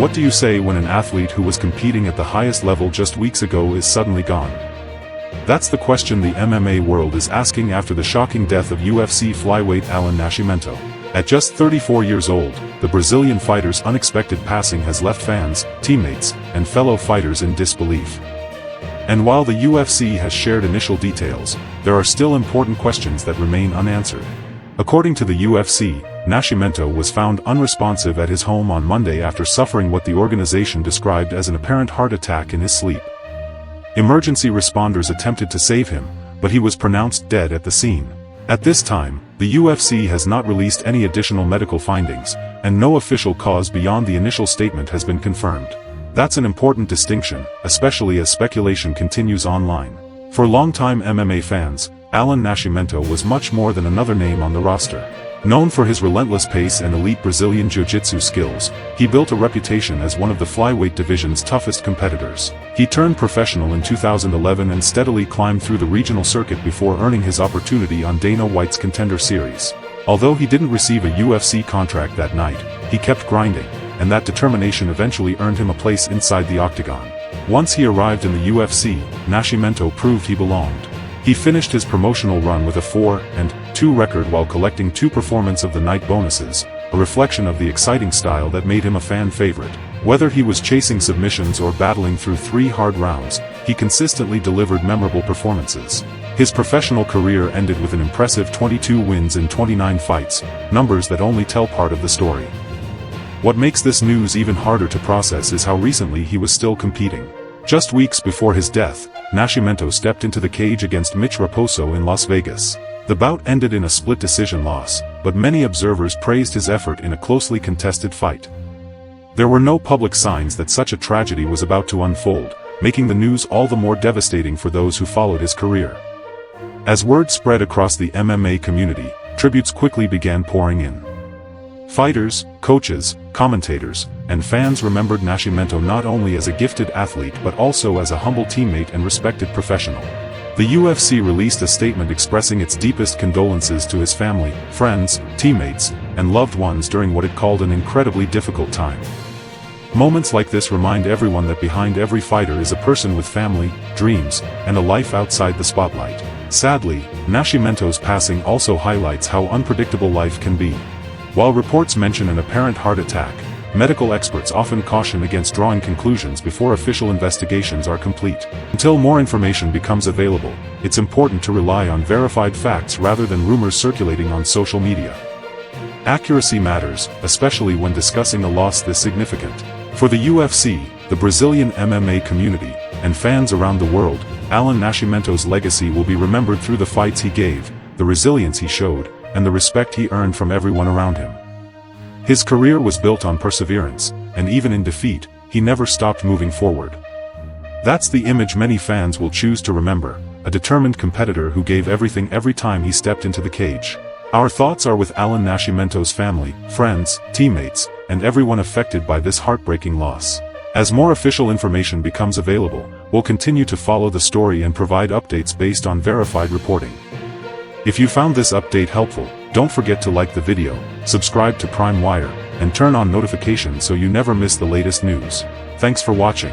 What do you say when an athlete who was competing at the highest level just weeks ago is suddenly gone? That's the question the MMA world is asking after the shocking death of UFC flyweight Allan Nascimento. At just 34 years old, the Brazilian fighter's unexpected passing has left fans, teammates, and fellow fighters in disbelief. And while the UFC has shared initial details, there are still important questions that remain unanswered. According to the UFC, Nascimento was found unresponsive at his home on Monday after suffering what the organization described as an apparent heart attack in his sleep. Emergency responders attempted to save him, but he was pronounced dead at the scene. At this time, the UFC has not released any additional medical findings, and no official cause beyond the initial statement has been confirmed. That's an important distinction, especially as speculation continues online. For longtime MMA fans, Allan Nascimento was much more than another name on the roster. Known for his relentless pace and elite Brazilian jiu-jitsu skills, he built a reputation as one of the flyweight division's toughest competitors. He turned professional in 2011 and steadily climbed through the regional circuit before earning his opportunity on Dana White's Contender Series. Although he didn't receive a UFC contract that night, he kept grinding, and that determination eventually earned him a place inside the octagon. Once he arrived in the UFC, Nascimento proved he belonged. He finished his promotional run with a 4-2 record while collecting 2 Performance of the Night bonuses, a reflection of the exciting style that made him a fan favorite. Whether he was chasing submissions or battling through 3 hard rounds, he consistently delivered memorable performances. His professional career ended with an impressive 22 wins in 29 fights, numbers that only tell part of the story. What makes this news even harder to process is how recently he was still competing. Just weeks before his death, Nascimento stepped into the cage against Mitch Raposo in Las Vegas. The bout ended in a split decision loss, but many observers praised his effort in a closely contested fight. There were no public signs that such a tragedy was about to unfold, making the news all the more devastating for those who followed his career. As word spread across the MMA community, tributes quickly began pouring in. Fighters, coaches, commentators, and fans remembered Nascimento not only as a gifted athlete but also as a humble teammate and respected professional. The UFC released a statement expressing its deepest condolences to his family, friends, teammates, and loved ones during what it called an incredibly difficult time. Moments like this remind everyone that behind every fighter is a person with family, dreams, and a life outside the spotlight. Sadly, Nascimento's passing also highlights how unpredictable life can be. While reports mention an apparent heart attack, medical experts often caution against drawing conclusions before official investigations are complete. Until more information becomes available, it's important to rely on verified facts rather than rumors circulating on social media. Accuracy matters, especially when discussing a loss this significant. For the UFC, the Brazilian MMA community, and fans around the world, Allan Nascimento's legacy will be remembered through the fights he gave, the resilience he showed, and the respect he earned from everyone around him. His career was built on perseverance, and even in defeat, he never stopped moving forward. That's the image many fans will choose to remember, a determined competitor who gave everything every time he stepped into the cage. Our thoughts are with Allan Nascimento's family, friends, teammates, and everyone affected by this heartbreaking loss. As more official information becomes available, we'll continue to follow the story and provide updates based on verified reporting. If you found this update helpful, don't forget to like the video, subscribe to Prime Wire, and turn on notifications so you never miss the latest news. Thanks for watching.